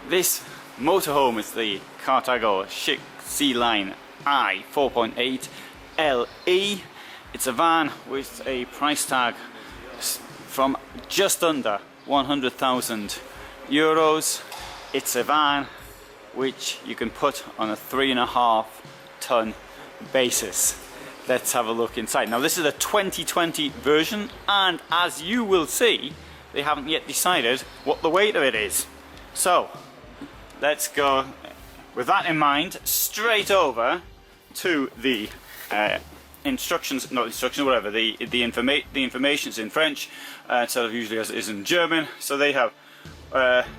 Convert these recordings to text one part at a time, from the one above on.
This motorhome is the Carthago Chic C Line I 4.8 LE. It's a van with a price tag from just under 100,000 euros. It's a van which you can put on a 3.5 ton basis. Let's have a look inside. Now this is a 2020 version, and as you will see, they haven't yet decided what the weight of it is. So let's go, with that in mind, straight over to the instructions, not instructions, whatever, the information's in French instead of usually as it is in German. So they have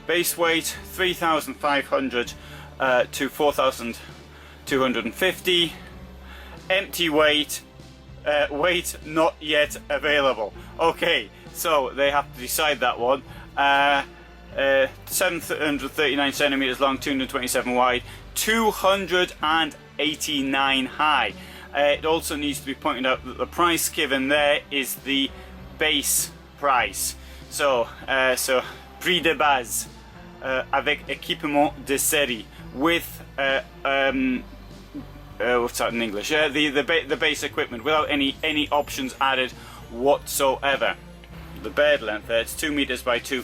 base weight 3,500 to 4,250, empty weight, weight not yet available. Okay, so they have to decide that one. 739 centimeters long, 227 wide, 289 high. It also needs to be pointed out that the price given there is the base price. So, prix de base avec équipement de série, with what's that in English? The base equipment without any options added whatsoever. The bed length there, it's 2 meters by 2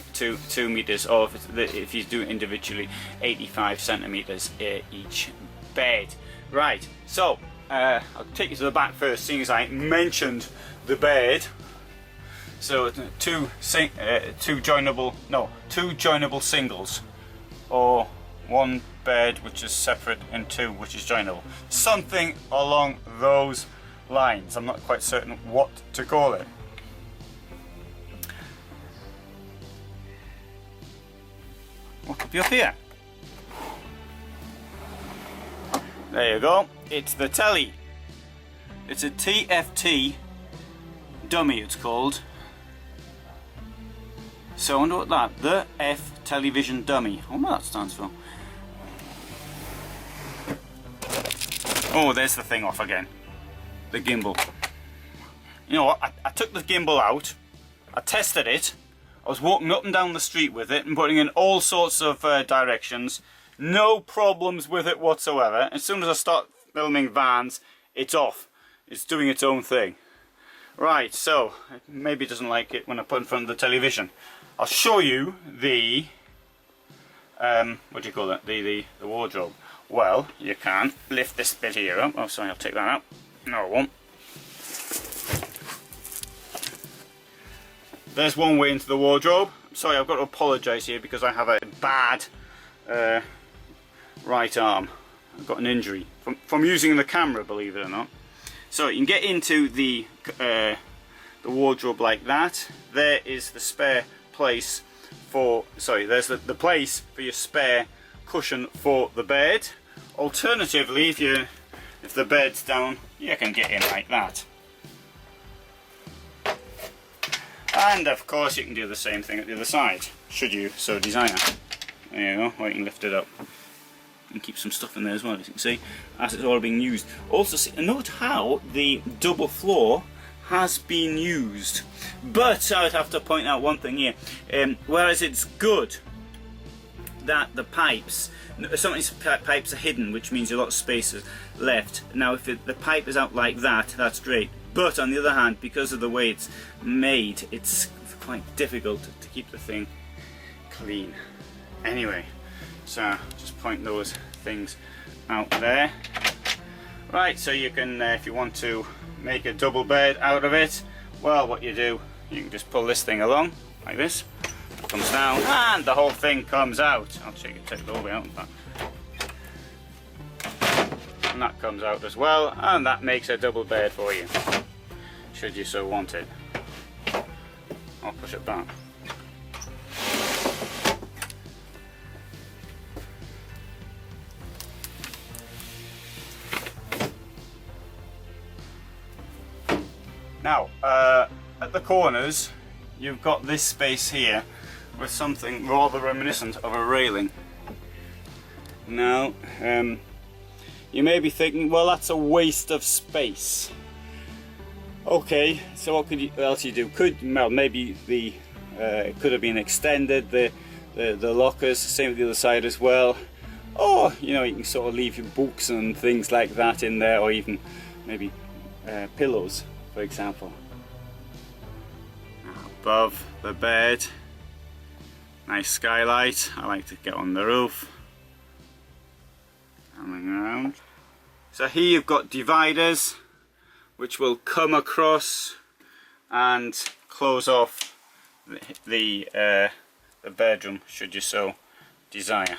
meters, or if you do it individually, 85 centimeters each bed. Right, so I'll take you to the back first, seeing as I mentioned the bed. So two joinable singles, or one bed which is separate in two which is joinable, something along those lines. I'm not quite certain what to call it. What could be up here? There you go. It's the telly. It's a TFT dummy, it's called. So I wonder what the F television dummy. I wonder what that stands for. Oh, there's the thing off again. The gimbal. You know what? I took the gimbal out. I tested it. I was walking up and down the street with it and putting in all sorts of directions. No problems with it whatsoever. As soon as I start filming vans, it's off. It's doing its own thing. Right, so maybe it doesn't like it when I put in front of the television. I'll show you the what do you call it? The wardrobe. Well, you can lift this bit here up. Oh, sorry, I'll take that out. No, I won't. There's one way into the wardrobe. Sorry, I've got to apologise here because I have a bad right arm. I've got an injury from using the camera, believe it or not. So you can get into the wardrobe like that. There is the spare place for, sorry, there's the place for your spare cushion for the bed. Alternatively, if the bed's down, you can get in like that. And of course you can do the same thing at the other side, should you so desire. There you go, or you can lift it up and keep some stuff in there as well, as you can see, as it's all being used. Also, note how the double floor has been used. But I would have to point out one thing here. Whereas it's good that the pipes, some of these pipes are hidden, which means a lot of space is left. Now if the pipe is out like that, that's great. But on the other hand, because of the way it's made, it's quite difficult to keep the thing clean. Anyway, so just point those things out there. Right, so you can, if you want to make a double bed out of it, well, what you do, you can just pull this thing along, like this, it comes down, and the whole thing comes out. I'll take it all the way out, in fact. And that comes out as well, and that makes a double bed for you, should you so want it. I'll push it back. Now, at the corners, you've got this space here with something rather reminiscent of a railing. Now, you may be thinking, well, that's a waste of space. Okay, so what else you do? Well, maybe it could have been extended, the the lockers, same with the other side as well. Or you know, you can sort of leave your books and things like that in there, or even maybe pillows, for example. Above the bed, nice skylight. I like to get on the roof. Coming around. So here you've got dividers which will come across and close off the bedroom should you so desire.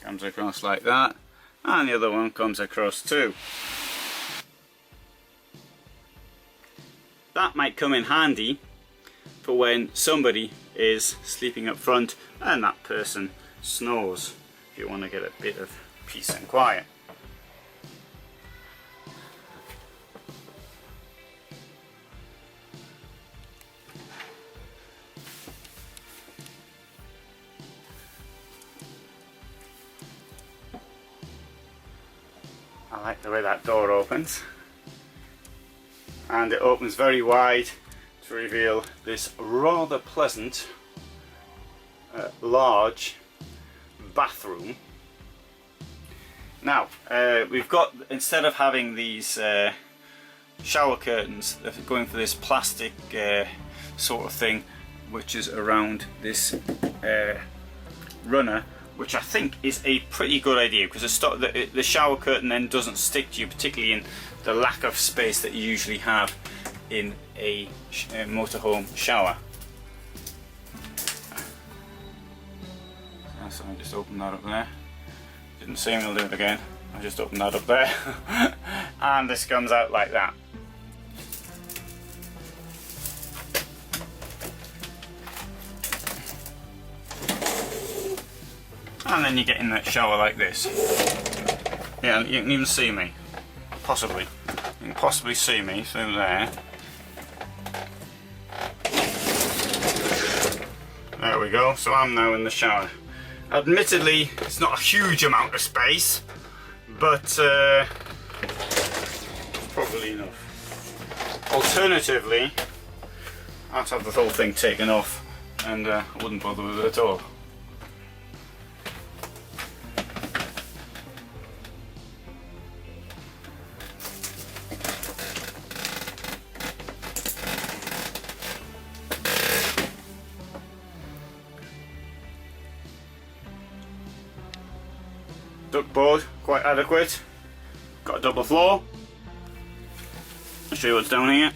Comes across like that, and the other one comes across too. That might come in handy for when somebody is sleeping up front and that person snores, if you want to get a bit of peace and quiet. I like the way that door opens, and it opens very wide to reveal this rather pleasant large bathroom. Now we've got, instead of having these shower curtains, they're going for this plastic sort of thing which is around this runner, which I think is a pretty good idea, because the shower curtain then doesn't stick to you, particularly in the lack of space that you usually have in a motorhome shower. So I just opened that up there. Didn't see me, I'll do it again. I just opened that up there. And this comes out like that. And then you get in that shower like this. Yeah, you can even see me. Possibly. You can possibly see me through there. There we go, so I'm now in the shower. Admittedly, it's not a huge amount of space, but probably enough. Alternatively, I'd have the whole thing taken off and I wouldn't bother with it at all. Duckboard, quite adequate. Got a double floor. I'll show you what's down here.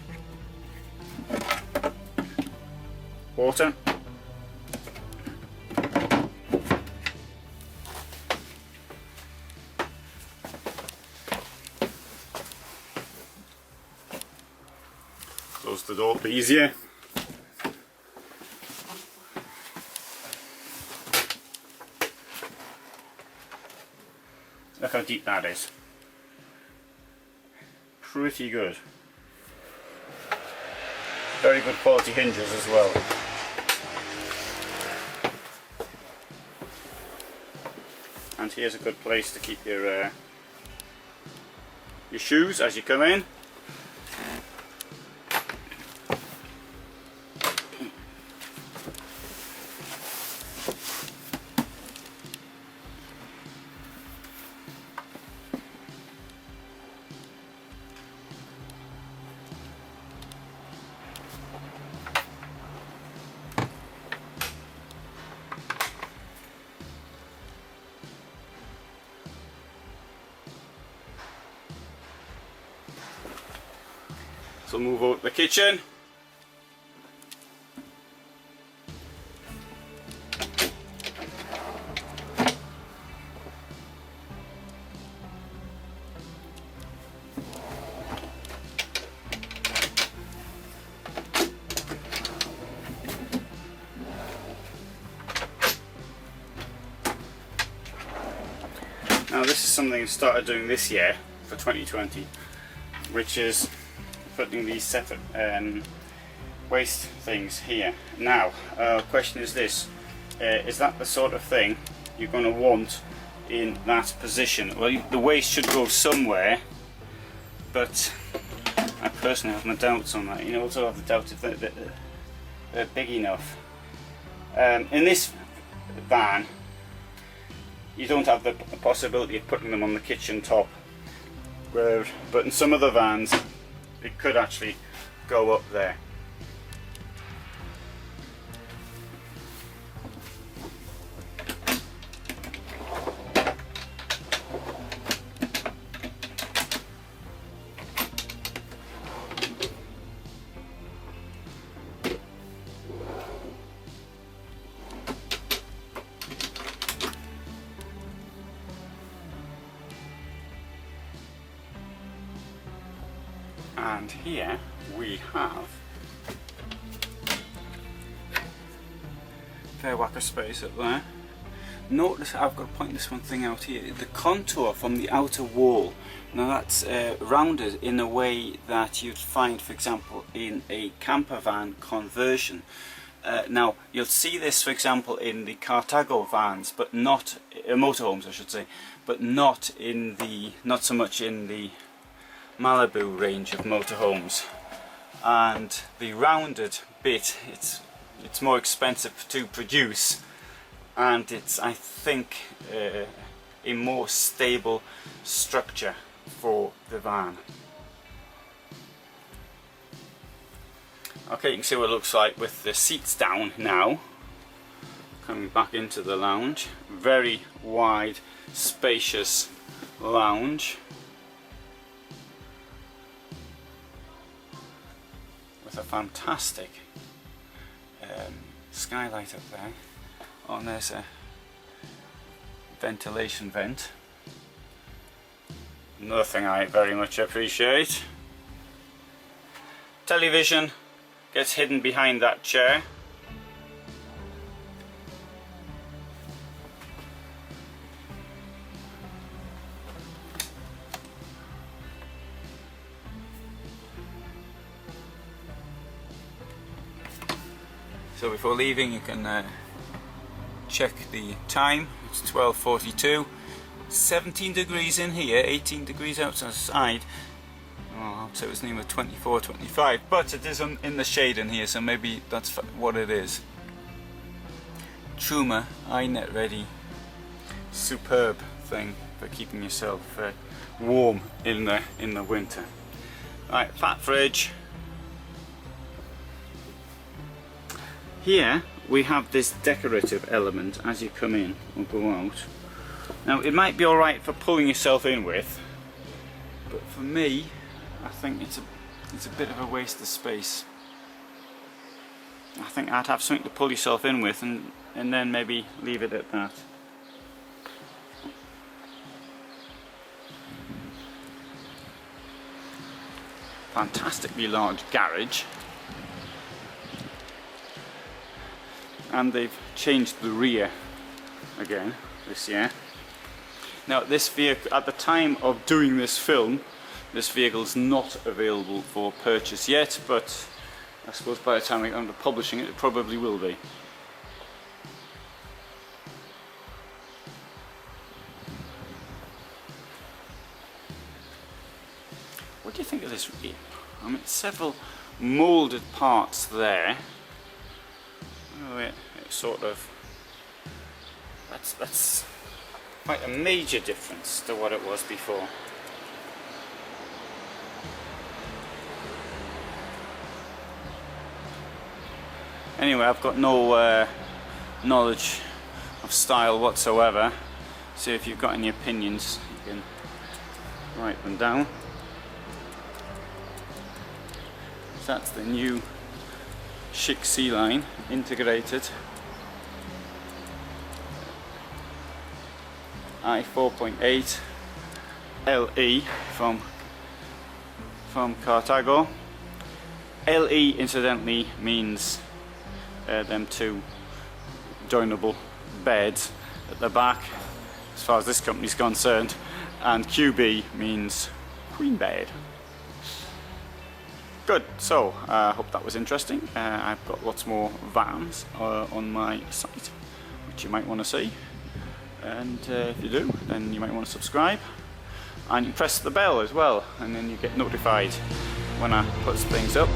Water. Close the door a bit easier. Look how deep that is. Pretty good. Very good quality hinges as well. And here's a good place to keep your shoes as you come in. So move out the kitchen. Now this is something I started doing this year for 2020, which is putting these separate waste things here. Now, question is this, is that the sort of thing you're going to want in that position? Well, the waste should go somewhere, but I personally have my doubts on that. You know, also have the doubt if they're big enough. In this van, you don't have the possibility of putting them on the kitchen top, but in some other vans it could actually go up there. And here we have fair whack of space up there. Notice I've got to point this one thing out here. The contour from the outer wall, now that's rounded in a way that you'd find, for example, in a camper van conversion. Now you'll see this, for example, in the Carthago vans, but not motorhomes, I should say, but not so much in the Malibu range of motorhomes. And the rounded bit, it's more expensive to produce, and it's, I think, a more stable structure for the van. Okay, you can see what it looks like with the seats down now. Coming back into the lounge, very wide, spacious lounge with a fantastic skylight up there. Oh, and there's a ventilation vent. Another thing I very much appreciate. Television gets hidden behind that chair. So before leaving, you can check the time. It's 12:42. 17 degrees in here, 18 degrees outside. Oh, so it's near 24, 25, but it is in the shade in here, so maybe that's what it is. Truma iNet ready, superb thing for keeping yourself warm in the winter. Right, fat fridge. Here we have this decorative element as you come in or go out. Now it might be alright for pulling yourself in with, but for me, I think it's a bit of a waste of space. I think I'd have something to pull yourself in with and then maybe leave it at that. Fantastically large garage. And they've changed the rear again this year. Now this vehicle, at the time of doing this film, this vehicle is not available for purchase yet, but I suppose by the time we come to publishing it, it probably will be. What do you think of this rear? I mean, several moulded parts there. Oh, it's sort of, that's quite a major difference to what it was before. Anyway, I've got no knowledge of style whatsoever, so if you've got any opinions, you can write them down. So that's the new Chic C Line integrated i4.8 LE from Carthago. LE incidentally means them two joinable beds at the back as far as this company's concerned, and QB means queen bed. Good, so I hope that was interesting. I've got lots more vans on my site which you might want to see, and if you do, then you might want to subscribe, and you press the bell as well, and then you get notified when I put things up.